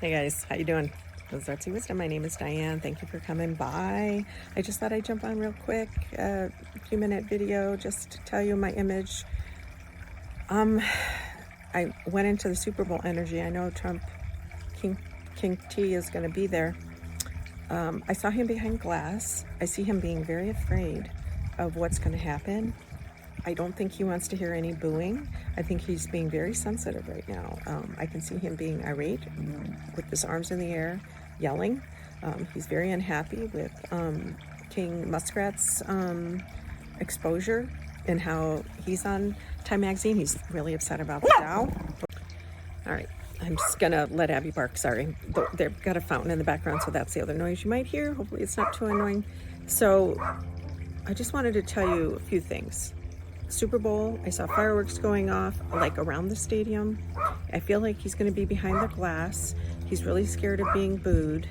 Hey guys, how you doing? This is ArtsyWisdom. My name is Diane. Thank you for coming by. I just thought I'd jump on real quick, a few-minute video just to tell you my image. I went into the Superbowl energy. I know Trump, King T is going to be there. I saw him behind glass. I see him being very afraid of what's going to happen. I don't think he wants to hear any booing. I think he's being very sensitive right now. I can see him being irate with his arms in the air, yelling. He's very unhappy with King Muskrat's exposure and how he's on Time Magazine. He's really upset about the Dow. All right, I'm just gonna let Abby bark, sorry. They've got a fountain in the background, so that's the other noise you might hear. Hopefully it's not too annoying. So I just wanted to tell you a few things. Super Bowl, I saw fireworks going off like around the stadium. I feel like he's going to be behind the glass. He's really scared of being booed.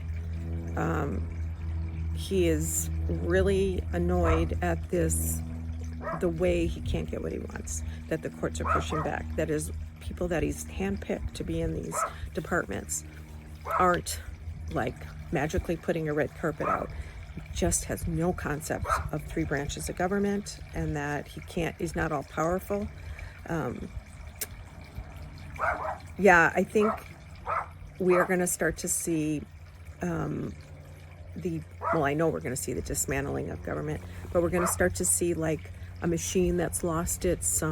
He is really annoyed at the way he can't get what he wants, that the courts are pushing back, that is people that he's handpicked to be in these departments aren't like magically putting a red carpet out. Just has no concept of three branches of government and that he's not all powerful. Yeah, I think we are going to start to see I know we're going to see the dismantling of government, but we're going to start to see like a machine that's lost its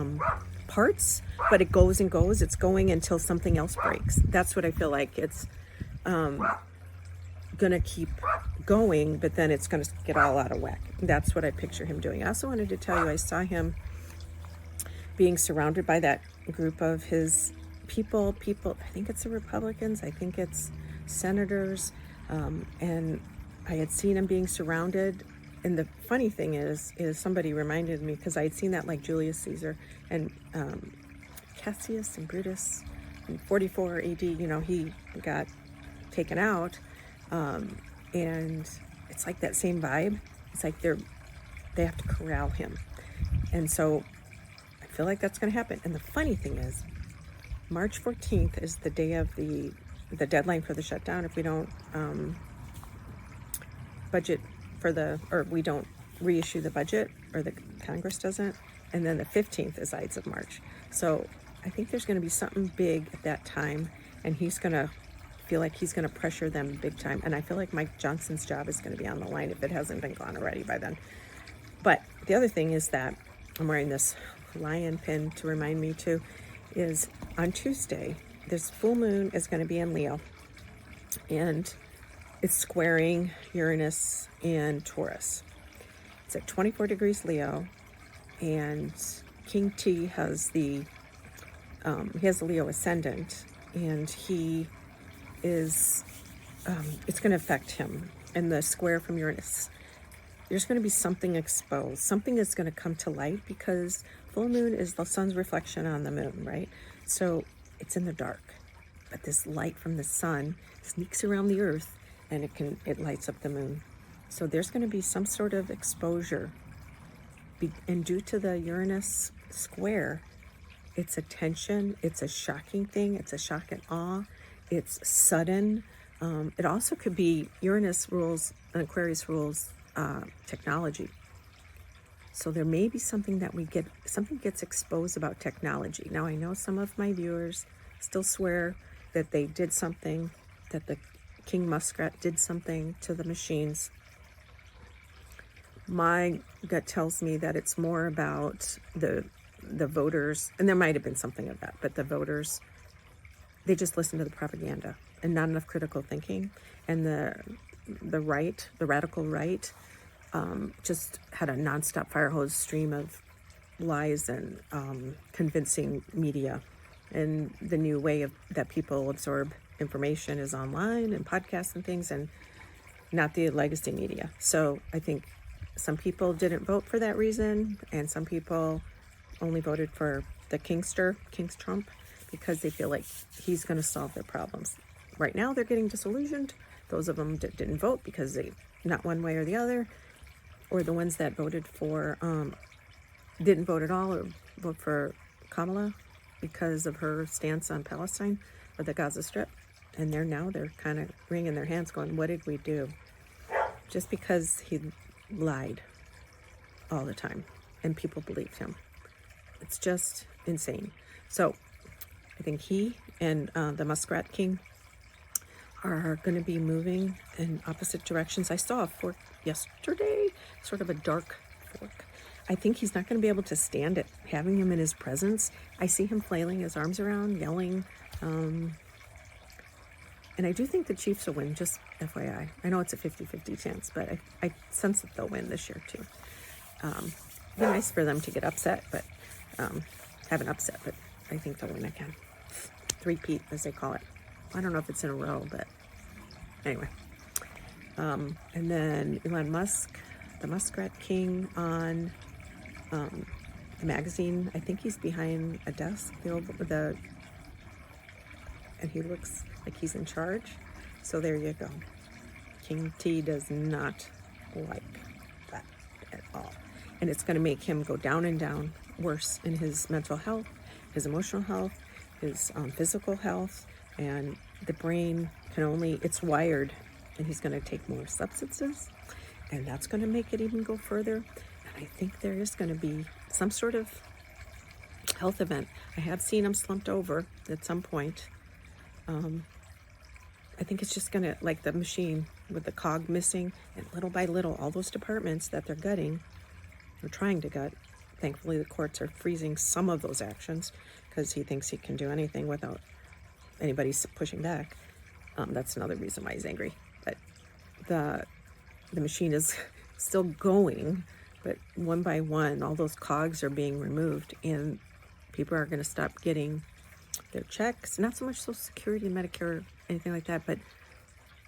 parts, but it goes and goes. It's going until something else breaks. That's what I feel like. It's gonna keep going, but then it's gonna get all out of whack. That's what I picture him doing. I also wanted to tell you, I saw him being surrounded by that group of his people, I think it's the Republicans, I think it's senators, and I had seen him being surrounded. And the funny thing is somebody reminded me, because I had seen that like Julius Caesar and Cassius and Brutus in 44 AD, he got taken out. And it's like that same vibe. It's like they have to corral him. And so I feel like that's going to happen. And the funny thing is, March 14th is the day of the deadline for the shutdown. If we don't budget we don't reissue the budget, or the Congress doesn't. And then the 15th is Ides of March. So I think there's going to be something big at that time, and he's going to feel like he's going to pressure them big time. And I feel like Mike Johnson's job is going to be on the line if it hasn't been gone already by then. But the other thing is that I'm wearing this lion pin to remind me too, is on Tuesday, this full moon is going to be in Leo, and it's squaring Uranus and Taurus. It's at 24 degrees Leo, and King T has the Leo ascendant, and he is it's going to affect him. And the square from Uranus, there's going to be something exposed. Something is going to come to light, because full moon is the sun's reflection on the moon, right? So it's in the dark, but this light from the sun sneaks around the earth, and it lights up the moon. So there's going to be some sort of exposure, and due to the Uranus square, it's a tension, it's a shocking thing, it's a shock and awe. It's sudden. It also could be Uranus rules and Aquarius rules technology. So there may be something something gets exposed about technology. Now I know some of my viewers still swear that they did something, that the King Muskrat did something to the machines. My gut tells me that it's more about the voters, and there might have been something of that, but the voters, they just listen to the propaganda and not enough critical thinking. And the radical right, just had a nonstop fire hose stream of lies and convincing media. And the new way that people absorb information is online and podcasts and things, and not the legacy media. So I think some people didn't vote for that reason, and some people only voted for the King Trump, because they feel like he's going to solve their problems. Right now, they're getting disillusioned. Those of them didn't vote because they, not one way or the other, or the ones that voted for, didn't vote at all, or vote for Kamala because of her stance on Palestine or the Gaza Strip. And they're kind of wringing their hands going, what did we do? Just because he lied all the time and people believed him. It's just insane. So I think he and the Muskrat King are going to be moving in opposite directions. I saw a fork yesterday, sort of a dark fork. I think he's not going to be able to stand it, having him in his presence. I see him flailing his arms around, yelling. And I do think the Chiefs will win, just FYI. I know it's a 50-50 chance, but I sense that they'll win this year too. It'd be nice for them to get upset, but have an upset, but I think they'll win again. Three-peat, as they call it. I don't know if it's in a row, but anyway. And then Elon Musk, the Muskrat King on the magazine. I think he's behind a desk, and he looks like he's in charge. So there you go. King T does not like that at all. And it's going to make him go down and down, worse in his mental health, his emotional health, his physical health, and the brain it's wired, and he's going to take more substances, and that's going to make it even go further. And I think there is going to be some sort of health event. I have seen him slumped over at some point. I think it's just going to, like the machine with the cog missing, and little by little, all those departments that they're gutting, or trying to gut. Thankfully, the courts are freezing some of those actions because he thinks he can do anything without anybody pushing back. That's another reason why he's angry. But the machine is still going, but one by one, all those cogs are being removed, and people are going to stop getting their checks. Not so much Social Security, Medicare, anything like that, but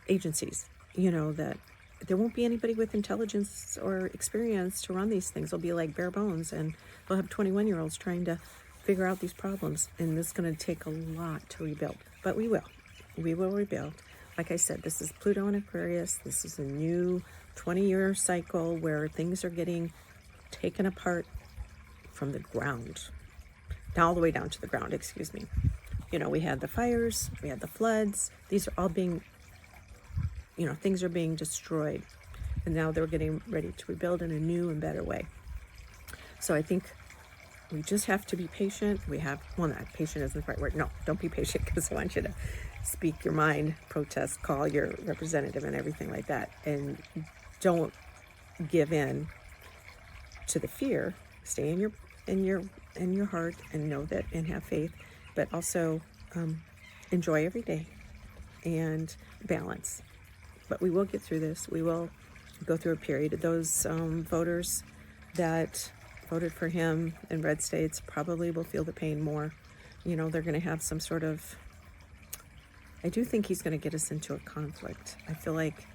agencies. That there won't be anybody with intelligence or experience to run these things. They'll be like bare bones, and they'll have 21-year-olds trying to figure out these problems, and this is going to take a lot to rebuild. But we will rebuild. Like I said, this is Pluto and Aquarius. This is a new 20-year cycle where things are getting taken apart from the ground, all the way down to the ground, excuse me. We had the fires, we had the floods. These are all being, things are being destroyed, and now they're getting ready to rebuild in a new and better way. So I think we just have to be patient. Not patient isn't the right word. No, don't be patient, because I want you to speak your mind, protest, call your representative and everything like that. And don't give in to the fear. Stay in your heart and know that, and have faith, but also enjoy every day and balance. But we will get through this. We will go through a period. Those voters that voted for him in red states probably will feel the pain more. They're going to have some sort of, I do think he's going to get us into a conflict. I feel like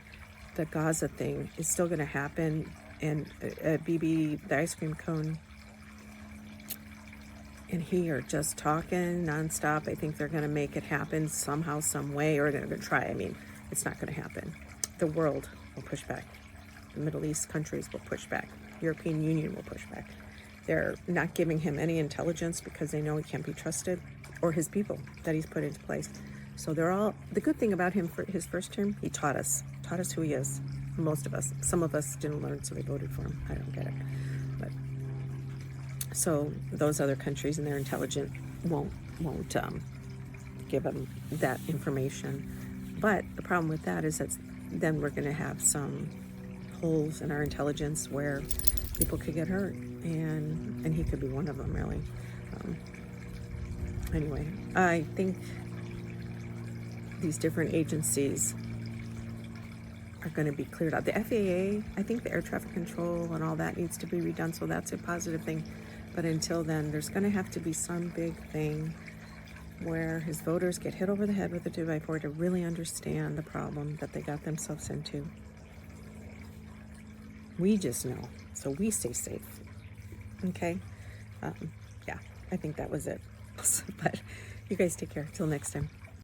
the Gaza thing is still going to happen, and BB, the ice cream cone, and he are just talking nonstop. I think they're going to make it happen somehow, some way, or they're going to try. I mean, it's not going to happen. The world will push back. The Middle East countries will push back. European Union will push back. They're not giving him any intelligence because they know he can't be trusted, or his people that he's put into place. So the good thing about him for his first term, he taught us who he is. Most of us. Some of us didn't learn, so they voted for him. I don't get it. But so those other countries, and they're intelligent, won't give them that information. But the problem with that is that then we're going to have some holes in our intelligence where people could get hurt, and he could be one of them, really. Anyway, I think these different agencies are going to be cleared out. The FAA, I think the air traffic control and all that needs to be redone, so that's a positive thing. But until then, there's going to have to be some big thing where his voters get hit over the head with a 2x4 to really understand the problem that they got themselves into. We just know, so we stay safe. Okay? Yeah, I think that was it. But you guys take care. Till next time.